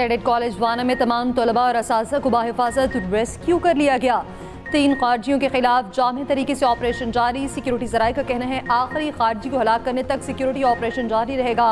Cadet college वाना में तमाम तलबा और असातिज़ा को बाहिफाजत रेस्क्यू कर लिया गया। 3 खारजियों के खिलाफ जामी तरीके से ऑपरेशन जारी। सिक्योरिटी ज़राए का कहना है आखिरी खारजी को हलाक करने तक सिक्योरिटी ऑपरेशन जारी रहेगा।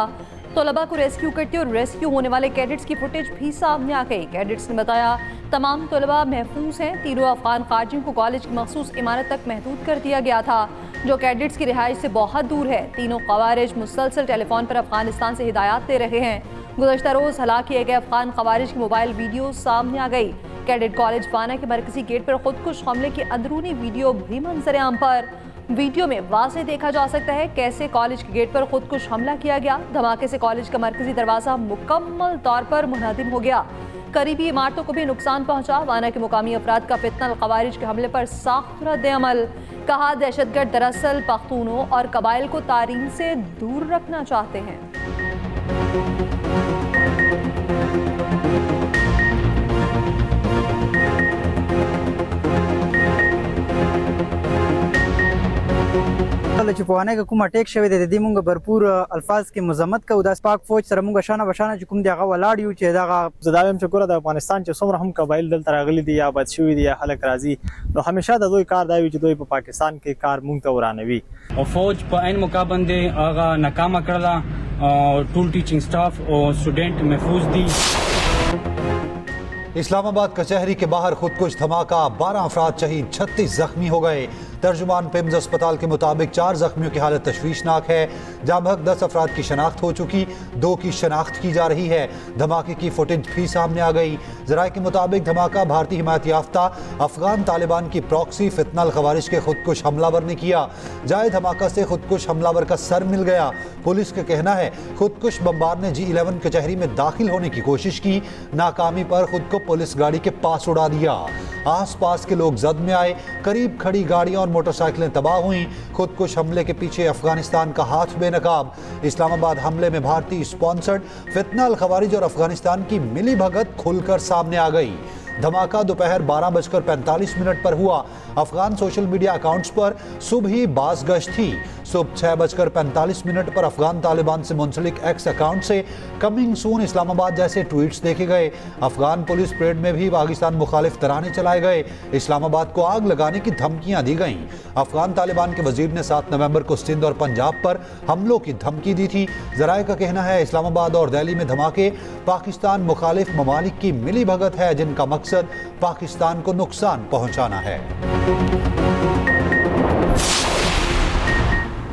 तलबा को रेस्क्यू करते और रेस्क्यू होने वाले कैडेट्स की फुटेज भी सामने आ गई। कैडेट्स ने बताया तमाम तलबा महफूज हैं। तीनों अफगान खारजियों को कॉलेज की मखसूस इमारत तक महदूद कर दिया गया था जो कैडेट्स की रिहाइश से बहुत दूर है। तीनों खवारिज मुसलसल टेलीफोन पर अफगानिस्तान से हिदायत दे रहे हैं। गुज़श्ता रोज़ हलाक किए गए अफगान खवारिज की मोबाइल वीडियो सामने आ गई। कैडेट कॉलेज वाना के मरकजी गेट पर खुदकुश हमले की अंदरूनी वीडियो भी मंजर-ए-आम पर। वीडियो में वाज़ेह देखा जा सकता है कैसे कॉलेज के गेट पर खुदकुश हमला किया गया। धमाके से कॉलेज का मरकजी दरवाज़ा मुकम्मल तौर पर मुनहदिम हो गया। करीबी इमारतों को भी नुकसान पहुंचा। वाना के मुकामी अफराद का फितनल खवारिज के हमले पर सख्त रद्द-ए-अमल। कहा दहशतगर्द दरअसल पख्तूनों और कबाइल को तारीम से दूर रखना चाहते हैं। पवाने का कुम अटैक शवे दे मूंग भरपूर अल्फाज की मजम्मत का उदास पाक फौज सर मूंग शाना बशाना चुकुम दिया वलाड यू चे दागा जदावम शुक्र द अफगानिस्तान चे सोमर हम कबाइल दल तरागली दिया बदशुई दिया हलक राजी तो हमेशा द दोई कार दावी जो पाकिस्तान के कार मूंग तवरानवी और फौज पर ऐन मुकाबंदे आगा नाकामा करला और टूल टीचिंग स्टाफ और स्टूडेंट महफूज दी। इस्लामाबाद कचहरी के बाहर खुदकुश धमाका, 12 अफराद शहीद, 36 जख्मी हो गए। तर्जुमान पिम्स अस्पताल के मुताबिक 4 जख्मियों की हालत तशवीशनाक है। जामहक 10 अफराद की शनाख्त हो चुकी, 2 की शनाख्त की जा रही है। धमाके की फुटेज भी सामने आ गई। ज़राए के मुताबिक धमाका भारतीय हिमायत याफ्ता अफगान तालिबान की प्रॉक्सी फितनल खवारिज के खुदकुश हमलावर ने किया। जाए धमाका से खुदकुश हमलावर का सर मिल गया। पुलिस का कहना है खुदकुश बमबार ने G11 कचहरी में दाखिल होने की कोशिश की, नाकामी पर खुद को पुलिस गाड़ी के पास उड़ा दिया। आस पास के लोग जद में आए, करीब खड़ी गाड़ियां और मोटरसाइकिलें तबाह हुई। खुदकुश हमले के पीछे अफगानिस्तान का हाथ बेनकाब। इस्लामाबाद हमले में भारतीय स्पॉन्सर्ड फितना अल खवारिज और अफगानिस्तान की मिली भगत खुलकर सामने आ गई। धमाका दोपहर 12:45 पर हुआ। अफगान सोशल मीडिया अकाउंट्स पर सुबह बाज गश्त थी। सुबह 6:45 पर अफगान तालिबान से मुंसलिक एक्स अकाउंट से कमिंग सून इस्लामाबाद जैसे ट्वीट्स देखे गए। अफगान पुलिस परेड में भी पाकिस्तान मुखालिफ तराने चलाए गए। इस्लामाबाद को आग लगाने की धमकियां दी गईं। अफगान तालिबान के वजीर ने 7 नवंबर को सिंध और पंजाब पर हमलों की धमकी दी थी। ज़राए का कहना है इस्लामाबाद और दिल्ली में धमाके पाकिस्तान मुखालिफ ममालिक की मिली भगत है जिनका मकसद पाकिस्तान को नुकसान पहुंचाना है।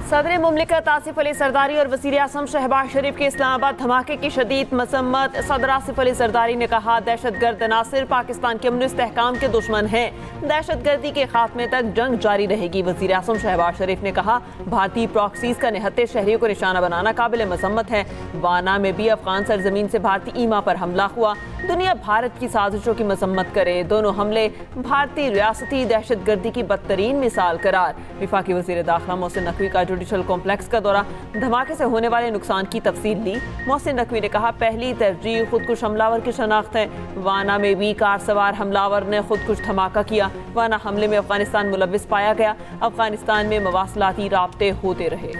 सदर मुमलिकत आसिफ अली सरदारी और वज़ीर आज़म शहबाज शरीफ के इस्लामाबाद धमाके की शदीद मसम्मत। सदर आसिफ अली सरदारी ने कहा दहशतगर्द अनासिर पाकिस्तान के अमन इस्तेहकाम के दुश्मन हैं, दहशतगर्दी के खात्मे तक जंग जारी रहेगी। वज़ीर आज़म शहबाज शरीफ ने कहा भारतीय प्रॉक्सीज का निहत्ते शहरियों को निशाना बनाना काबिल मसम्मत है। वाना में भी अफगान सरजमीन से भारतीय ईमा पर हमला हुआ। दुनिया भारत की साजिशों की मसम्मत करे। दोनों हमले भारतीय रियासती दहशतगर्दी की बदतरीन मिसाल करार। विफाकी वज़ीर दाखिला मोहसिन नकवी का जुडिशल कॉम्प्लेक्स का दौरा, धमाके से होने वाले नुकसान की तफसील ली। मोहसिन नकवी ने कहा पहली तरजीह खुदकुश हमलावर की शनाख्त है। वाना में भी कार सवार हमलावर ने खुदकुश धमाका किया। वाना हमले में अफगानिस्तान मुलविस पाया गया। अफगानिस्तान में मवासलाती राब्ते होते रहे।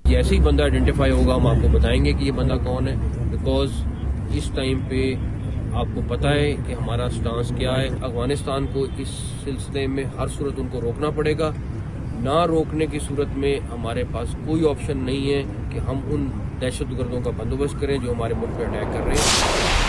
जैसे ही बंदा आइडेंटिफाई होगा हम आपको बताएंगे कि ये बंदा कौन है। बिकॉज इस टाइम पे आपको पता है कि हमारा स्टांस क्या है। अफगानिस्तान को इस सिलसिले में हर सूरत उनको रोकना पड़ेगा। ना रोकने की सूरत में हमारे पास कोई ऑप्शन नहीं है कि हम उन दहशतगर्दों का बंदोबस्त करें जो हमारे मुल्क पर अटैक कर रहे हैं।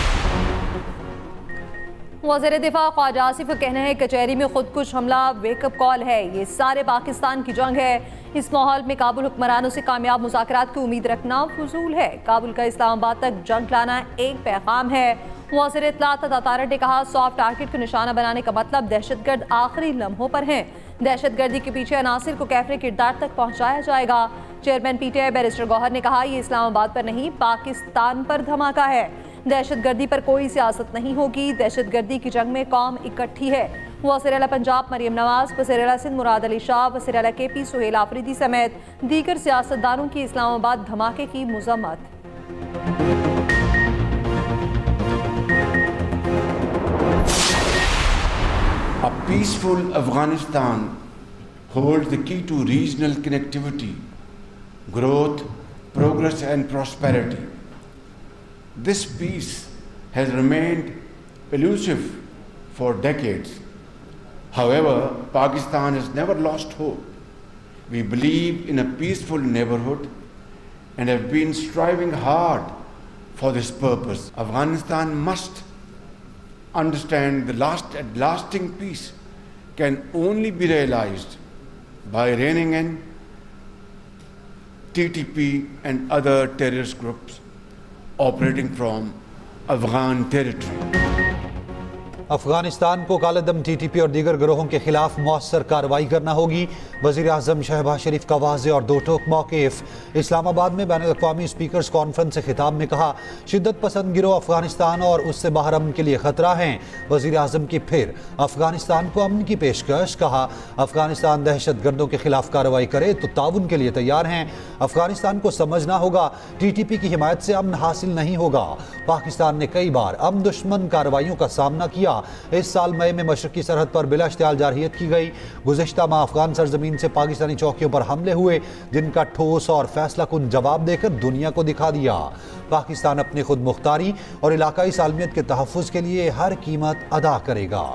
वज़ीर दिफा ख्वाजा आसिफ का कहना है कचहरी में खुदकुश हमला वेकअप कॉल है। ये सारे पाकिस्तान की जंग है। इस माहौल में काबुल हुक्मरानों से कामयाब मुज़ाकरात की उम्मीद रखना फजूल है। काबुल का इस्लामाबाद तक जंग लाना एक पैगाम है। वज़ीर इत्तलात अतारट ने कहा सॉफ्ट टारगेट को निशाना बनाने का मतलब दहशतगर्द आखिरी लम्हों पर हैं। दहशतगर्दी के पीछे अनासिर को कैफरे किरदार तक पहुँचाया जाएगा। चेयरमैन PTI बैरिस्टर गौहर ने कहा यह इस्लामाबाद पर नहीं पाकिस्तान पर धमाका है। दहशतगर्दी पर कोई सियासत नहीं होगी। दहशतगर्दी की जंग में कौम इकट्ठी है। वज़ीर आला पंजाब मरियम नवाज, वज़ीर आला सिंध मुराद अली शाह, वज़ीर आला KP सुहेल आफरीदी समेत दीगर सियासतदानों की इस्लामाबाद धमाके की मज़म्मत। A peaceful Afghanistan holds the key to regional connectivity, growth, progress and prosperity. This peace has remained elusive for decades. However, Pakistan has never lost hope. We believe in a peaceful neighborhood and have been striving hard for this purpose. Afghanistan must understand the lasting peace can only be realized by reining in TTP and other terrorist groups operating from Afghan territory. Afghanistan को कालेदम TTP और दीगर गिरोहों के खिलाफ मौसर कार्रवाई करना होगी। वज़ीर आज़म शहबाज शरीफ का वाज़ेह और दो टोक मौक़िफ़। इस्लामाबाद में बैनुल अक़वामी स्पीकर्स कॉन्फ्रेंस से खिताब में कहा, शिद्दत पसंद गिरोह अफगानिस्तान और उससे बाहर अमन के लिए ख़तरा हैं। वज़ीर आज़म की फिर अफगानिस्तान को अमन की पेशकश। कहा, अफगानिस्तान दहशत गर्दों के खिलाफ कार्रवाई करे तो ताउन के लिए तैयार हैं। अफगानिस्तान को समझना होगा TTP की हिमायत से अमन हासिल नहीं होगा। पाकिस्तान ने कई बार अमन दुश्मन कार्रवाइयों का सामना किया। इस साल मई में मशरकी सरहद पर बिला इश्तियाल जारहियत की गई। गुज़िश्ता माह अफगान सरजमीन से पाकिस्तानी चौकियों पर हमले हुए, जिनका ठोस और फैसला कुन जवाब देकर दुनिया को दिखा दिया। पाकिस्तान अपनी खुद मुख्तारी और इलाकाई सालमियत के तहफ़्फ़ुज़ के लिए हर कीमत अदा करेगा।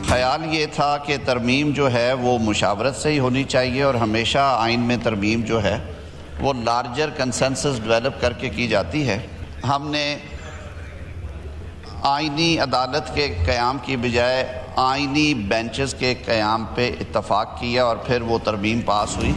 ख्याल ये था कि तरमीम जो है वो मुशावरत से ही होनी चाहिए और हमेशा आइन में तरमीम जो है वो लार्जर कंसेंसस डेवलप करके की जाती है। हमने आइनी अदालत के क़याम की बजाय आइनी बेंचेस के क़याम पे इत्तफ़ाक़ किया और फिर वो तरमीम पास हुई।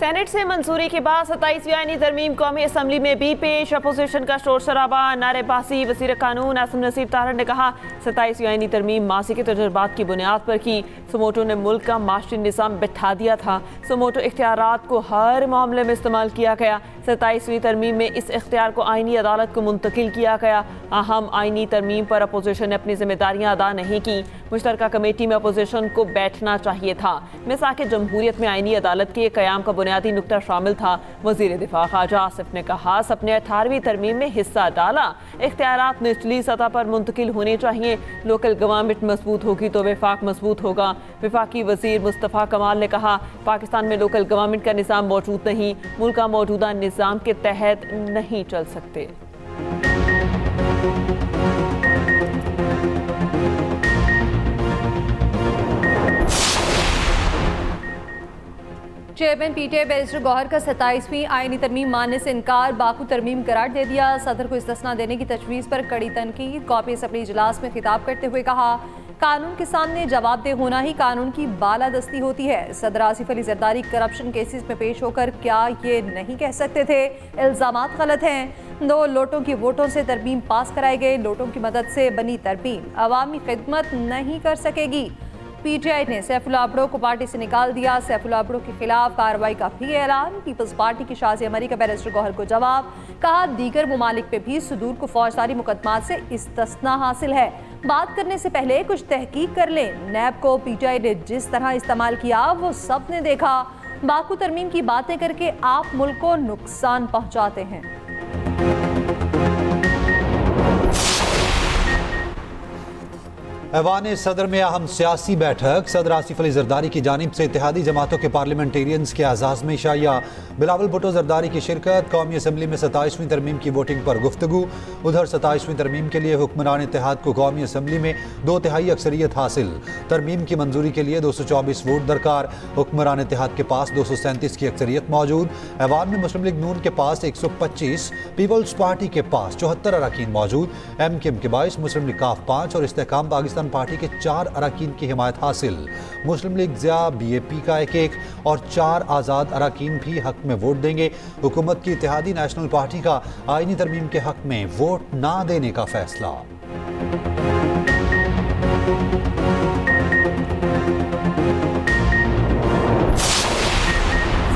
सेनेट से मंजूरी के बाद 27वीं आईनी तरमीम कौमी असम्बली में भी पेश। अपोजिशन का शोर शराबा, नारेबाजी। वज़ीर कानून आसिम नसीर तारड़ ने कहा, 27वीं आईनी तरमीम मासी के तजुर्बात की बुनियाद पर की। सुमोटो ने मुल्क का माशरी निज़ाम बिठा दिया था। सुमोटो इख्तियारात को हर मामले में इस्तेमाल किया गया। 27वीं तरमीम में इस इख्तियार को आईनी अदालत को मुंतकिल किया गया। अहम आईनी तरमीम पर अपोजिशन ने अपनी जिम्मेदारियाँ अदा नहीं की। मुश्तरका कमेटी में अपोजिशन को बैठना चाहिए था। मिसाक जमहूरियत में आईनी अदालत के क़याम का बुनियादी नुक्ता शामिल था। वज़ीर दिफा ख्वाजा आसिफ ने कहा, सबने 18वीं तरमीम में हिस्सा डाला। इख्तियारात निचली सतह पर मुंतकिल होने चाहिए। लोकल गवर्नमेंट मजबूत होगी तो वफाक मजबूत होगा। वफाकी वज़ीर मुस्तफ़ा कमाल ने कहा, पाकिस्तान में लोकल गवर्नमेंट का निज़ाम मौजूद नहीं, मुल्क का मौजूदा निज़ाम के तहत नहीं चल सकते। चेयरमैन PTI बैरिस्टर गौहर का 27वीं आईनी तरमीम मानने से इनकार, बाकू तरमीम करार दे दिया। सदर को इस्तिस्ना देने की तजवीज़ पर कड़ी तनकीद। कॉपी असम्बली इजलास में खिताब करते हुए कहा, कानून के सामने जवाबदेह होना ही कानून की बालादस्ती होती है। सदर आसिफ अली जरदारी करप्शन केसेस में पेश होकर क्या ये नहीं कह सकते थे इल्ज़ामात गलत हैं। 2 लोटों की वोटों से तरमीम पास कराए गए। लोटों की मदद से बनी तरमीम अवामी खिदमत नहीं कर सकेगी। PTI ने सैफुल्लाह आबड़ो को पार्टी से निकाल दिया। सैफुल्लाह आबड़ो के खिलाफ कार्रवाई का भी ऐलान। पीपल्स पार्टी की शाज़ी अमरी का बैरिस्टर गौहर को जवाब। कहा, दीगर ममालिक पे भी सुदूर को फौजदारी मुकदमात से इस्तिस्ना हासिल है। बात करने से पहले कुछ तहकीक कर लें। नैब को PTI ने जिस तरह इस्तेमाल किया वो सब ने देखा। बाकू तरमीम की बातें करके आप मुल्क को नुकसान पहुंचाते हैं। ऐवान सदर में अहम सियासी बैठक। सदर आसिफ अली जरदारी की जानिब से इत्तेहादी जमातों के पार्लियामेंटेरियंस के एजाज़ में शाया। बिलावल भुट्टो जरदारी की शिरकत। कौमी असम्बली में 27वीं तरमीम की वोटिंग पर गुफ्तगू। उधर 27वीं तरमीम के लिए हुक्मरान इत्तेहाद को कौमी असम्बली में 2/3 अक्सरियत हासिल। तरमीम की मंजूरी के लिए 224 वोट दरकार। हुक्मरान इत्तेहाद के पास 237 की अक्सरियत मौजूद। ऐवान में मुस्लिम लीग नून के पास 125, पीपल्स पार्टी के पास 74 अरकान मौजूद। MKM के 22, मुस्लिम लीग काफ 5 और इस्तेहकाम पाकिस्तान पार्टी के 4 अरकान की हिमायत हासिल। मुस्लिम लीग ज़िया BAP का 1 और 4 आज़ाद अरकान भी हक में वोट देंगे। हुकूमत की इत्तेहादी नेशनल पार्टी का आईनी तरमीम के हक में वोट ना देने का फैसला।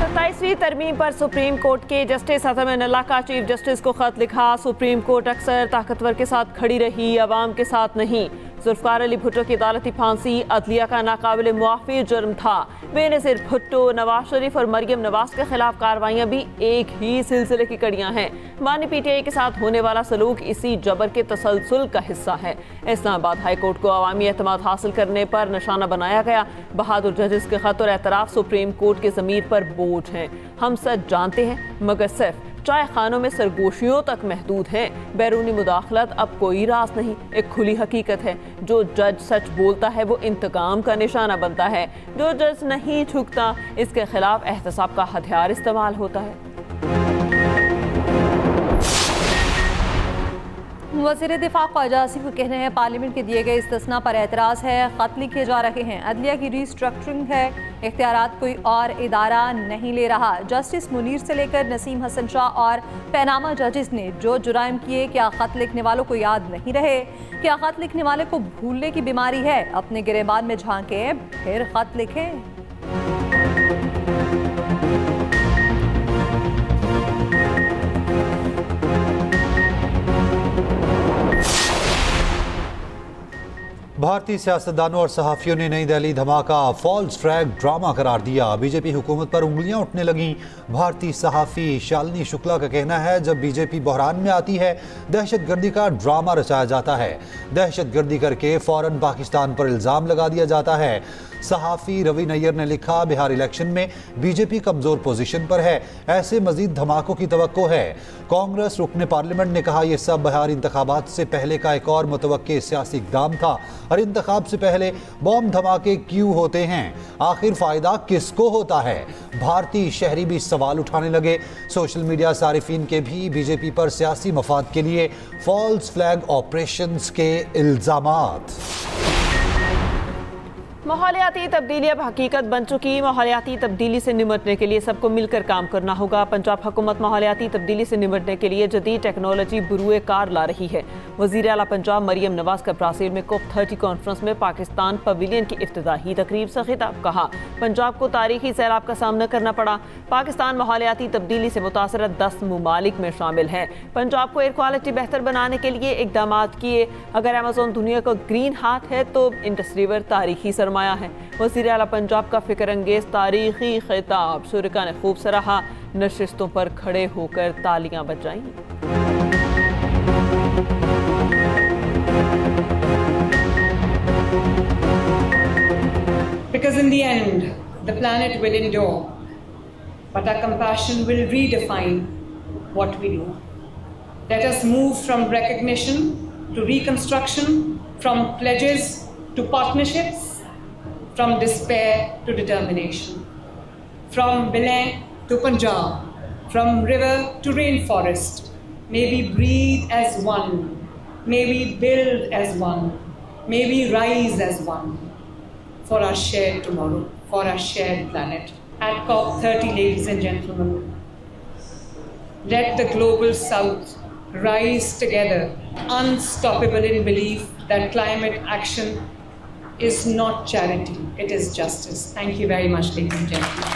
27वीं तरमीम पर सुप्रीम कोर्ट के जस्टिस अतमिन अल्लाह का चीफ जस्टिस को खत लिखा। सुप्रीम कोर्ट अक्सर ताकतवर के साथ खड़ी रही, अवाम के साथ नहीं। जुल्फकार अली भुट्टो की अदालती फांसी अदलिया का नाकाबिल मुआफ़ी जुर्म था। बेनज़ीर भुट्टो, नवाज शरीफ और मरियम नवाज के खिलाफ कार्रवाइयाँ भी एक ही सिलसिले की कड़ियाँ हैं। बानी PTI के साथ होने वाला सलूक इसी जबर के तसलसल का हिस्सा है। इस्लामाबाद हाई कोर्ट को अवामी एतमाद हासिल करने पर निशाना बनाया गया। बहादुर जजेस के खत और एतराफ़ सुप्रीम कोर्ट के ज़मीर पर बोझ हैं। हम सच जानते हैं मगर सिर्फ चाय खानों में सरगोशियों तक महदूद है। बैरूनी मुदाखलत अब कोई राज नहीं, एक खुली हकीकत है। जो जज सच बोलता है वो इंतकाम का निशाना बनता है। जो जज नहीं झुकता इसके खिलाफ एहतसाब का हथियार इस्तेमाल होता है। वज़ीर दिफा ख्वाजा आसिफ का कहना है पार्लियामेंट के दिए गए इस्तिस्ना पर एतराज़ है, खत लिखे जा रहे हैं। अदलिया की रीस्ट्रक्चरिंग है, इख्तियारात कोई और इदारा नहीं ले रहा। जस्टिस मुनीर से लेकर नसीम हसन शाह और पैनामा जजेस ने जो जुराइम किए, क्या खत लिखने वालों को याद नहीं रहे? क्या खत लिखने वाले को भूलने की बीमारी है? अपने गिरेबान में झांकें फिर खत लिखें। भारतीय सियासतदानों और सहाफ़ियों ने नई दिल्ली धमाका फॉल्स फ्लैग ड्रामा करार दिया। बीजेपी हुकूमत पर उंगलियां उठने लगीं। भारतीय सहाफ़ी शालिनी शुक्ला का कहना है जब बीजेपी बहरान में आती है दहशतगर्दी का ड्रामा रचाया जाता है। दहशतगर्दी करके फ़ौरन पाकिस्तान पर इल्ज़ाम लगा दिया जाता है। सहाफ़ी रवि नैयर ने लिखा बिहार इलेक्शन में बीजेपी कमज़ोर पोजीशन पर है, ऐसे मजीद धमाकों की तवक्को है। कांग्रेस रुकने पार्लियामेंट ने कहा यह सब बिहार इंतखाबात से पहले का एक और मुतवक्के सियासी इक़दाम था और इंतखाब से पहले बॉम्ब धमाके क्यों होते हैं? आखिर फ़ायदा किसको होता है? भारतीय शहरी भी सवाल उठाने लगे। सोशल मीडिया सारिफीन के भी बीजेपी पर सियासी मफाद के लिए फॉल्स फ्लैग ऑपरेशंस के इल्ज़ामात। माहौलियाती तब्दीली अब हकीकत बन चुकी। माहौलियाती तब्दीली से निपटने के लिए सबको मिलकर काम करना होगा। पंजाब हुकूमत माहौलियाती तब्दीली से निपटने के लिए जदीद टेक्नोलॉजी बुरुए कार ला रही है। वज़ीर आला पंजाब मरियम नवाज का ब्राज़ील में COP30 कॉन्फ्रेंस में पाकिस्तान पवेलियन की इफ्तिताही तकरीब से खिताब। कहा पंजाब को तारीखी सैलाब का सामना करना पड़ा। पाकिस्तान माहौलियाती तब्दीली से मुतासर 10 ममालिक में शामिल है। पंजाब को एयर क्वालिटी बेहतर बनाने के लिए इकदाम किए। अगर अमेज़न दुनिया का ग्रीन हाथ है तो इंडस्ट्रीवर तारीखी सरमाया है। वज़ीर आला पंजाब का फिक्र अंगेज तारीखी खिताब शुरका ने खूब सराहा। नशिस्तों पर खड़े होकर तालियां बजाईं। Because in the end, the planet will endure, but our compassion will redefine what we do. Let us move from recognition to reconstruction, from pledges to partnerships, from despair to determination, from Belay to Punjab, from river to rainforest. May we breathe as one, may we build as one, may we rise as one for our shared tomorrow, for our shared planet. At COP30, ladies and gentlemen, let the global South rise together, unstoppable in belief that climate action is not charity, it is justice. Thank you very much, ladies and gentlemen.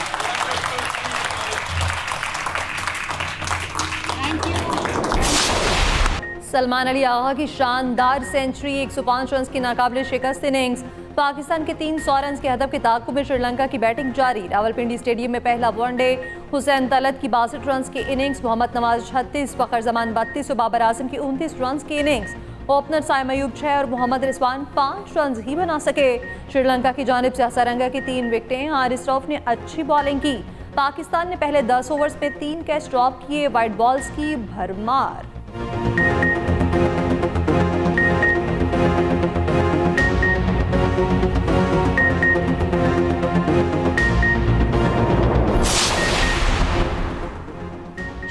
Salman Ali Agha की शानदार century, 105 run की नाकाबिल शिकस्त innings. Pakistan के 300 run के हदफ के ताक़ुब में श्रीलंका की batting जारी। रावलपिंडी स्टेडियम में पहला वनडे। हुसैन तलत की 62 रन की इनिंग्स, मोहम्मद नवाज 36, फ़खर जमान 32 और बाबर आजम की 29 रन की इनिंग्स। ओपनर साइम अयूब 6 और मोहम्मद रिजवान 5 रन ही बना सके। श्रीलंका की जानिब से हसारंगा की 3 विकेटें। हारिस रऊफ ने अच्छी बॉलिंग की। पाकिस्तान ने पहले 10 ओवर्स में 3 कैच ड्रॉप किए। वाइट बॉल्स की भरमार।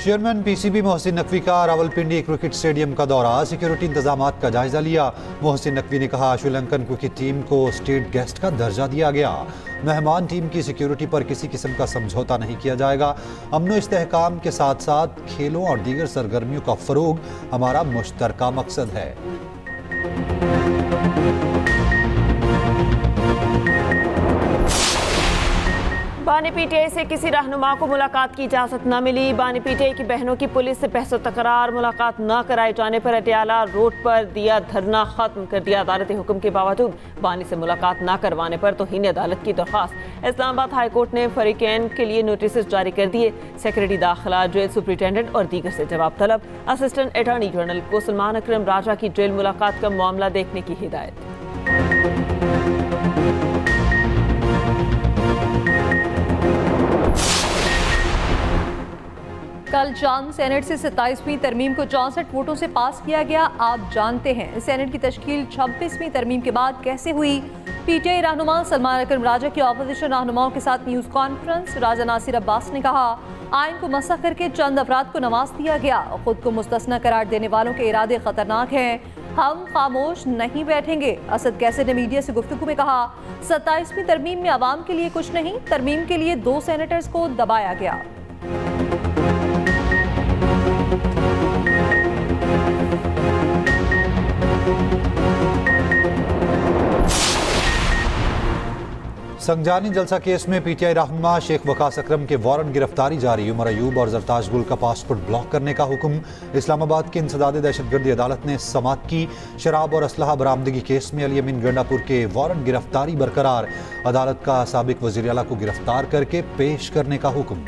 चेयरमैन PCB मोहसिन नकवी का रावलपिंडी क्रिकेट स्टेडियम का दौरा, सिक्योरिटी इंतजामात का जायजा लिया। मोहसिन नकवी ने कहा श्रीलंकन क्रिकेट टीम को स्टेट गेस्ट का दर्जा दिया गया। मेहमान टीम की सिक्योरिटी पर किसी किस्म का समझौता नहीं किया जाएगा। अमन इस्तेहकाम के साथ साथ खेलों और दीगर सरगर्मियों का फरोग हमारा मुश्तरका मकसद है। बानी पीटीआई से किसी रहनुमा को मुलाकात की इजाजत न मिली। बानी पीटीआई की बहनों की पुलिस से बहस तकरार, मुलाकात न कराए जाने पर अटियाला रोड पर दिया धरना, खत्म कर दिया। अदालती हुक्म के बावजूद बानी से मुलाकात न करवाने पर तौहीन अदालत की दरख्वास्त। इस्लामाबाद हाईकोर्ट ने फरीकैन के लिए नोटिस जारी कर दिए। सेक्रेटरी दाखिला, जेल सुप्रिंटेंडेंट और दीगर से जवाब तलब। असिस्टेंट अटॉर्नी जनरल को सलमान अकरम राजा की जेल मुलाकात का मामला देखने की हिदायत। कल शाम सेनेट से 27वीं तरमीम को 64 वोटों से पास किया गया। आप जानते हैं सेनेट की तश्कील 26वीं तरमीम के बाद कैसे हुई। पीटीआई रहनुमा सलमान अकरम राजा की ऑपोजिशन रहनुमाओं के साथ न्यूज़ कॉन्फ्रेंस। राजा नासिर अब्बास ने कहा, आइन को मसख करके चंद अफराद को नवाज दिया गया। खुद को मुस्तस्ना करार देने वालों के इरादे खतरनाक हैं। हम खामोश नहीं बैठेंगे। असद कैसर ने मीडिया से गुफ्तगू में कहा, 27वीं तरमीम में आवाम के लिए कुछ नहीं, तरमीम के लिए 2 सेनेटर्स को दबाया गया। संगजानी जलसा केस में पीटीआई रहनुमा शेख वकास अकरम के वारंट गिरफ्तारी जारी। उमर अयूब और जरताज गुल का पासपोर्ट ब्लॉक करने का हुक्म। इस्लामाबाद की इंसदाद दहशतगर्दी अदालत ने समात की। शराब और असलहा बरामदगी केस में अली अमीन गंडापुर के वारंट गिरफ्तारी बरकरार। अदालत का साबिक वज़ीर आला को गिरफ्तार करके पेश करने का हुक्म।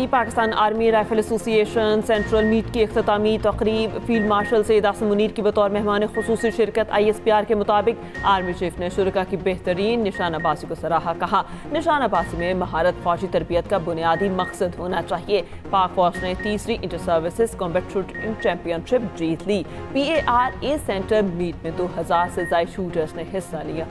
Pakistan army rifle association central meet की इख्तितामी तकरीब। फील्ड मार्शल सैयद आसिम मुनीर की बतौर मेहमान खुसूसी शिरकत। ISPR के मुताबिक आर्मी चीफ ने शुरका की बेहतरीन निशानाबाजी को सराहा। कहा, निशानाबाजी में महारत फौजी तरबियत का बुनियादी मकसद होना चाहिए। पाक फौज ने 3री inter services combat shooting championship जीत ली। PARA सेंटर मीट में 2000 से ज्यादा शूटर्स ने हिस्सा लिया।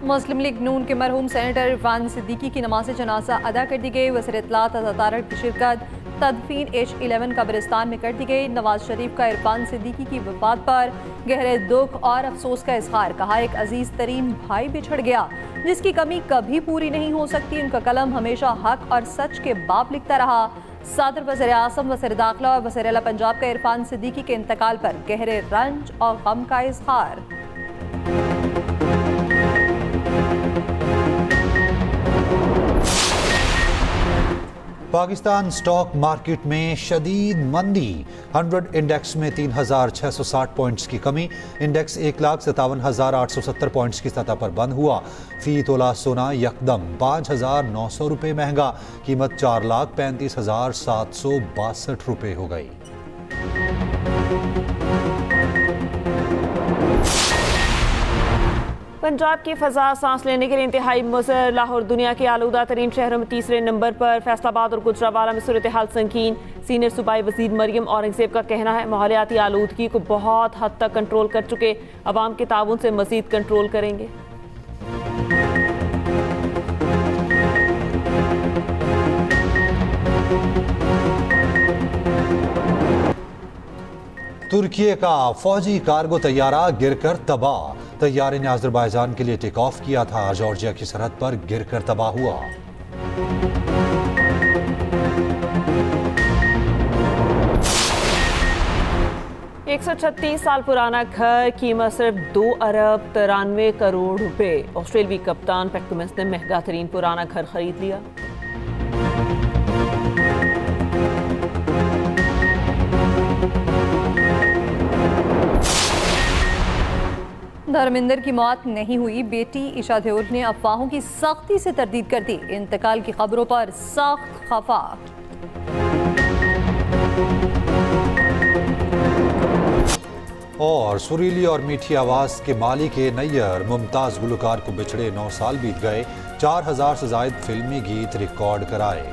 मुस्लिम लीग नून के मरहूम सेनेटर इरफान सिद्दीकी की नमाज जनाजा अदा कर दी गई। वज़ीर इत्तलात तारक की शिरकत तदफीन H11 कब्रिस्तान में कर दी गई। नवाज शरीफ का इरफान सिद्दीकी की वफात पर गहरे दुख और अफसोस का इजहार। कहा, एक अजीज तरीन भाई बिछड़ गया जिसकी कमी कभी पूरी नहीं हो सकती। उनका कलम हमेशा हक और सच के बाप लिखता रहा। सदर वज़ीर आज़म, वज़ीर दाखिला और वज़ीर आला पंजाब का इरफान सिद्दीकी के इंतकाल पर गहरे रंज और गम का इजहार। पाकिस्तान स्टॉक मार्केट में शदीद मंदी। 100 इंडेक्स में 3660 पॉइंट्स की कमी। इंडेक्स 1,57,870 पॉइंट्स की सतह पर बंद हुआ। फी तोला सोना यकदम 5,900 रुपये महंगा। कीमत 4,35,762 रुपये हो गई। पंजाब की फ़ज़ा सांस लेने के लिए इंतहाई मुसर। लाहौर दुनिया के आलूदा तरीन शहरों में 3रे नंबर पर। फैसलाबाद और गुजरावाला में सूरत हाल संगीन। सीनियर सूबाई वज़ीर मरियम औरंगज़ेब का कहना है, माहौलियाती आलूदगी को बहुत हद तक कंट्रोल कर चुके, अवाम के ताउन से मज़ीद कंट्रोल करेंगे। तुर्की का फौजी कार्गो तैयारा गिरकर तबाह। तैयारे ने अज़रबैजान के लिए टेक ऑफ किया था। जॉर्जिया की सरहद पर गिरकर तबाह हुआ। एक 136 साल पुराना घर, कीमत सिर्फ 2 अरब 93 करोड़ रुपए। ऑस्ट्रेलियाई कप्तान पैट कमिंस ने महंगा तरीन पुराना घर खरीद लिया। धर्मेंद्र की मौत नहीं हुई। बेटी ईशा देओल ने अफवाहों की सख्ती से तरदीद कर दी। इंतकाल की खबरों पर सख्त खफा। और सुरीली और मीठी आवाज के मालिक नैयर मुमताज गुलकार को बिछड़े 9 साल बीत गए। 4000 से ज्यादा फिल्मी गीत रिकॉर्ड कराए।